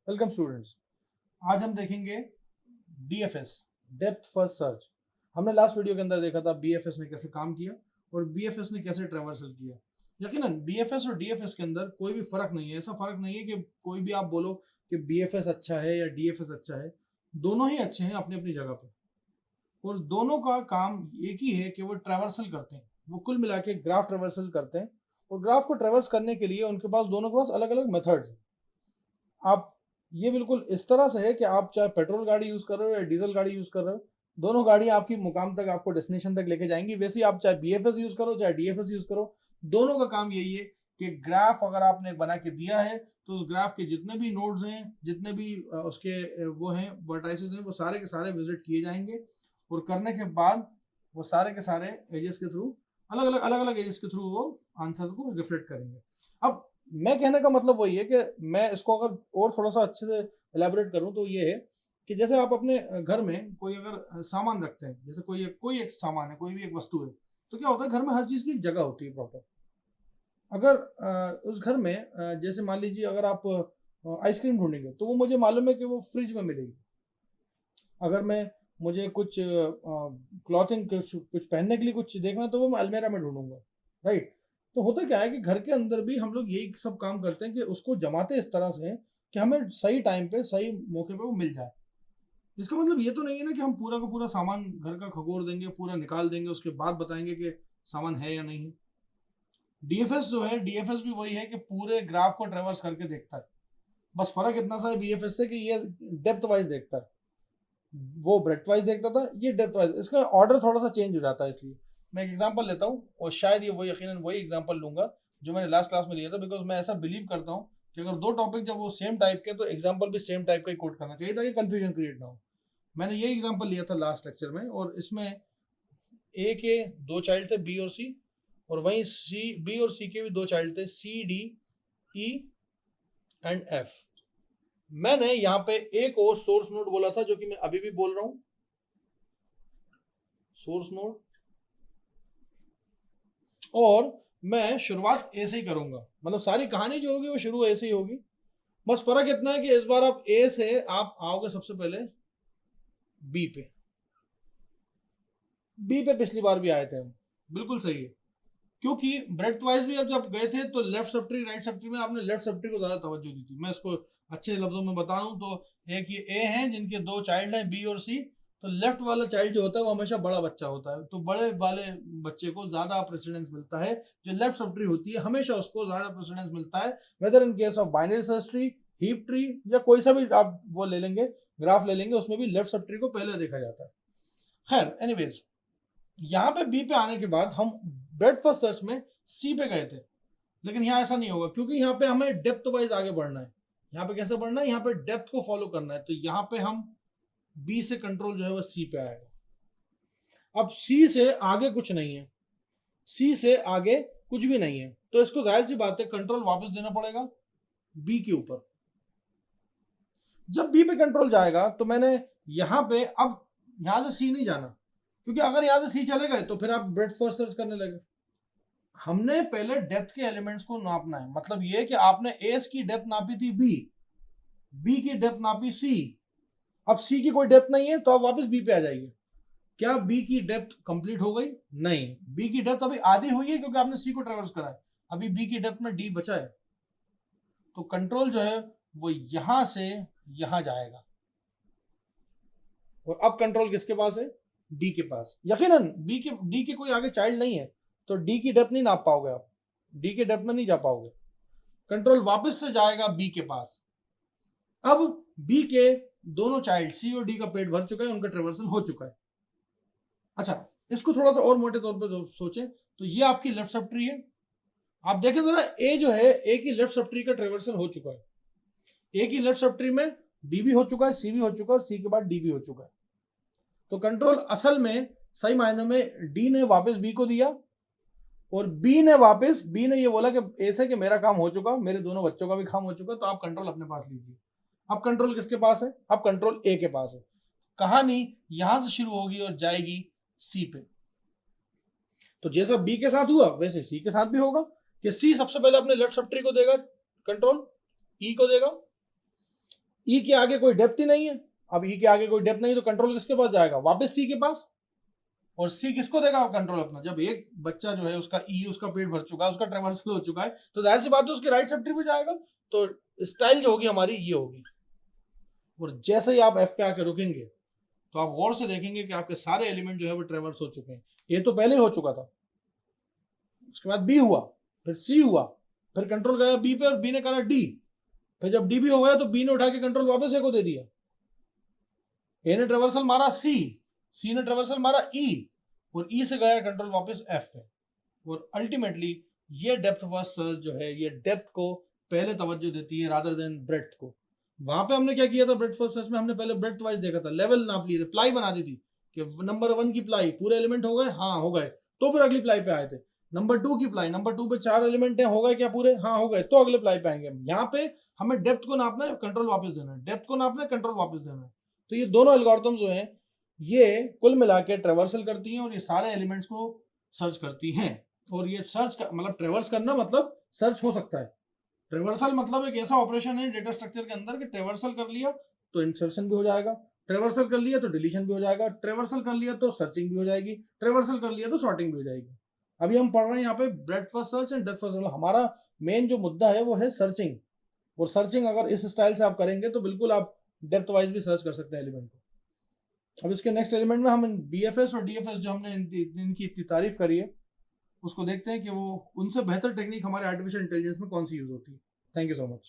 Welcome students. आज हम देखेंगे DFS, डेप्थ फर्स्ट सर्च। हमने लास्ट वीडियो के अंदर देखा था BFS ने कैसे काम किया और BFS ने कैसे ट्रैवर्सल किया। यकीनन BFS और DFS के अंदर कोई भी फर्क नहीं है। ऐसा फर्क नहीं है कि कोई भी आप बोलो कि BFS अच्छा है या DFS अच्छा है। दोनों ही अच्छे हैं अपनी अपनी जगह पे और दोनों का काम एक ही है कि वो ट्रैवर्सल करते हैं। वो कुल मिला के ग्राफ ट्रैवर्सल करते हैं और ग्राफ को ट्रैवर्स करने के लिए उनके पास दोनों के पास अलग अलग मेथड्स हैं। आप ये बिल्कुल इस तरह से है कि आप चाहे पेट्रोल गाड़ी यूज कर रहे हो या डीजल गाड़ी यूज कर रहे हो, दोनों गाड़ियां आपकी मुकाम तक, आपको डेस्टिनेशन तक लेके जाएंगी। वैसे ही आप चाहे BFS यूज करो चाहे DFS यूज करो, दोनों का काम यही है कि ग्राफ अगर आपने बना के दिया है तो उस ग्राफ के जितने भी नोड्स हैं, जितने भी उसके वो हैं वर्टाइसेस हैं, वो सारे के सारे विजिट किए जाएंगे और करने के बाद वो सारे के सारे एजेस के थ्रू, अलग अलग एजेस के थ्रू वो आंसर को रिफ्लेक्ट करेंगे। अब मैं कहने का मतलब वही है कि मैं इसको अगर और थोड़ा सा अच्छे से एलैबोरेट करूं तो ये है कि जैसे आप अपने घर में कोई अगर सामान रखते हैं, जैसे कोई एक सामान है, कोई भी एक वस्तु है, तो क्या होता है घर में हर चीज की एक जगह होती है प्रॉपर। अगर उस घर में जैसे मान लीजिए अगर आप आइसक्रीम ढूंढेंगे तो वो मुझे मालूम है कि वो फ्रिज में मिलेगी। अगर मैं मुझे कुछ क्लॉथिंग कुछ पहनने के लिए कुछ देखना है तो वो मैं अलमेरा में ढूंढूंगा, राइट। तो होता क्या है कि घर के अंदर भी हम लोग यही सब काम करते हैं कि उसको जमाते इस तरह से कि हमें सही टाइम पे सही मौके पे वो मिल जाए। इसका मतलब ये तो नहीं है ना कि हम पूरा का पूरा सामान घर का खगोर देंगे, पूरा निकाल देंगे, उसके बाद बताएंगे कि सामान है या नहीं है। DFS जो है, DFS भी वही है कि पूरे ग्राफ को ट्रेवर्स करके देखता है। बस फर्क इतना सा है BFS से कि ये डेप्थ वाइज देखता है, वो ब्रेथ वाइज देखता था, ये डेप्थ वाइज। इसका ऑर्डर थोड़ा सा चेंज हो जाता है। इसलिए मैं एक एग्जांपल लेता हूँ और शायद ये वही, यकीनन वही एग्जांपल लूंगा जो मैंने लास्ट क्लास में लिया था, बिकॉज मैं ऐसा बिलीव करता हूँ कि अगर दो टॉपिक जब वो सेम टाइप के तो एग्जांपल भी सेम टाइप का ही कोट करना चाहिए ताकि कंफ्यूजन क्रिएट ना हो। मैंने ये एग्जांपल लिया था लास्ट लेक्चर में और इसमें ए के दो चाइल्ड थे, बी और सी, और वहीं बी और सी के भी दो चाइल्ड थे, CDE एंड F। मैंने यहाँ पे एक और सोर्स नोड बोला था जो कि मैं अभी भी बोल रहा हूं, सोर्स नोड। और मैं शुरुआत ए से ही करूंगा, मतलब सारी कहानी जो होगी वो शुरू ए से ही होगी। बस फर्क इतना है कि इस बार आप ए से आप आओगे सबसे पहले बी पे। बी पे पिछली बार भी आए थे हम, बिल्कुल सही है। क्योंकि ब्रेथ वाइज भी अब जब गए थे तो left sub tree right sub tree में आपने लेफ्ट सब ट्री को ज्यादा तवज्जो दी थी। मैं इसको अच्छे लफ्जों में बता दूं तो एक ये ए है जिनके दो चाइल्ड हैं, बी और सी। तो लेफ्ट वाला चाइल्ड जो होता है वो हमेशा बड़ा बच्चा होता है, तो बड़े वाले बच्चे को ज्यादा प्रेसिडेंस मिलता है। जो लेफ्ट सब ट्री होती है हमेशा उसको ज्यादा प्रेसिडेंस मिलता है, whether in case of binary search tree, heap tree, या कोई सा भी आप वो ले लेंगे, ग्राफ ले लेंगे, उसमें भी लेफ्ट सब ट्री को पहले देखा जाता है। खैर एनीवेज, यहाँ पे बी पे आने के बाद हम ब्रेड फर्स्ट सर्च में सी पे गए थे, लेकिन यहाँ ऐसा नहीं होगा क्योंकि यहाँ पे हमें डेप्थ वाइज आगे बढ़ना है। यहाँ पे कैसे बढ़ना है, यहाँ पे डेप्थ को फॉलो करना है, तो यहाँ पे हम बी से कंट्रोल जो है वो सी पे आएगा। अब सी से आगे कुछ नहीं है, सी से आगे कुछ भी नहीं है, तो इसको जाहिर सी बात है कंट्रोल वापस देना पड़ेगा बी के ऊपर। जब बी पे कंट्रोल जाएगा तो मैंने यहाँ पे अब यहाँ से सी नहीं जाना, क्योंकि अगर यहाँ से सी चले गए तो फिर आप ब्रेथ फर्स्ट सर्च करने लगे। हमने पहले डेप्थ के एलिमेंट्स को नापना है, मतलब ये कि आपने एस की डेप्थ नापी थी बी की डेप्थ नापी सी। अब सी की कोई डेप्थ नहीं है तो आप वापस बी पे आ जाइए। क्या बी की डेप्थ कंप्लीट हो गई? नहीं, बी की डेप्थ अभी आधी हुई है क्योंकि आपने सी को ट्रेवर्स करा है। अभी बी की डेप्थ में डी बचा है, तो कंट्रोल जो है वो यहां से यहां जाएगा। और अब कंट्रोल किसके पास है? डी के पास। यकीनन डी के कोई आगे चाइल्ड नहीं है, तो डी की डेप्थ नहीं नाप पाओगे आप, डी के डेप्थ में नहीं जा पाओगे। कंट्रोल वापस से जाएगा बी के पास। अब बी के दोनों चाइल्ड सी और डी का पेट भर चुका है, उनका ट्रेवर्सल हो चुका है। अच्छा, इसको थोड़ा सा और मोटे तौर पे सोचें तो ये आपकी लेफ्ट सब ट्री है। आप देखें जरा, ए जो है, ए की लेफ्ट सब ट्री का ट्रेवर्सल हो चुका है। ए की लेफ्ट सब ट्री में बी भी हो चुका है, सी भी हो चुका है, और सी के बाद डी भी हो चुका है। तो कंट्रोल असल में सही मायनों में डी ने वापस बी को दिया और बी ने ये बोला कि ए से कि मेरा काम हो चुका, मेरे दोनों बच्चों का भी काम हो चुका, तो आप कंट्रोल अपने पास लीजिए। अब कंट्रोल किसके पास है? अब कंट्रोल ए के पास है। कहानी यहां से शुरू होगी और जाएगी सी पे। तो जैसा बी के साथ हुआ वैसे सी के साथ भी होगा कि सी सबसे पहले अपने लेफ्ट सब ट्री को देगा कंट्रोल, ई को देगा, ई के आगे कोई डेप्थ ही नहीं है। अब ई के आगे कोई डेप्थ नहीं तो कंट्रोल किसके पास जाएगा, वापस सी के पास। और सी किसको देगा कंट्रोल अपना, जब एक बच्चा जो है उसका ई उसका पेट भर चुका है, उसका ट्रांसफर हो चुका है, तो जाहिर सी बात है उसकी राइट सेप्टी पे जाएगा। तो स्टाइल जो होगी हमारी ये होगी। और जैसे ही आप एफ पे आके रुकेंगे तो आप गौर से देखेंगे कि आपके सारे एलिमेंट जो है वो ट्रेवर्स हो चुके हैं। ए तो पहले हो चुका था, उसके बाद बी हुआ, फिर सी हुआ, फिर कंट्रोल गया बी पे और बी ने करा डी, फिर जब डी भी हो गया तो बी ने उठा के कंट्रोल वापस ए को दे दिया। ए ने ट्रेवर्सल मारा सी ने ट्रेवर्सल मारा ई, और ई से गया कंट्रोल वापस एफ पे। और अल्टीमेटली ये डेप्थ फर्स्ट सर्च जो है ये डेप्थ को पहले तवज्जो देती है रादर देन ब्रेड्थ को। वहां पे हमने क्या किया था, ब्रेड्थ फर्स्ट सर्च में हमने पहले ब्रेड्थ वाइज देखा था, लेवल नाप ली, प्लाई बना दी थी कि नंबर 1 की प्लाई पूरे एलिमेंट हो गए, हाँ हो गए, तो फिर अगली प्लाई पे आए थे। नंबर 2 की प्लाई, नंबर 2 पे 4 एलिमेंट है, हो गए क्या पूरे, हाँ हो गए, तो अगले प्लाई पे आएंगे। यहाँ पे हमें डेप्थ को नापना है, कंट्रोल वापस देना है, डेप्थ को नापना है, कंट्रोल वापस देना है। तो ये दोनों एल्गोरिथम्स जो हैं ये कुल मिला के ट्रेवर्सल करती हैं और ये सारे एलिमेंट्स को सर्च करती हैं। और ये सर्च मतलब ट्रेवर्स करना मतलब सर्च हो सकता है। ट्रेवर्सल मतलब एक ऐसा ऑपरेशन है डेटा स्ट्रक्चर के अंदर कि ट्रेवर्सल कर लिया तो इंसर्शन भी हो जाएगा, ट्रेवर्सल कर लिया तो डिलीशन भी हो जाएगा, ट्रेवर्सल कर लिया तो सर्चिंग भी हो जाएगी, ट्रेवर्सल कर लिया तो सॉर्टिंग भी हो जाएगी। अभी हम पढ़ रहे हैं यहाँ पे breadth first search and depth first search. हमारा मेन जो मुद्दा है वो है सर्चिंग। और सर्चिंग अगर इस स्टाइल से आप करेंगे तो बिल्कुल आप डेप्थ वाइज भी सर्च कर सकते हैं एलिमेंट को। अब इसके नेक्स्ट एलिमेंट में हम बीएफएस और डीएफएस जो हमने इनकी इतनी तारीफ करी है उसको देखते हैं कि वो उनसे बेहतर टेक्निक हमारे आर्टिफिशियल इंटेलिजेंस में कौन सी यूज होती है। Thank you so much.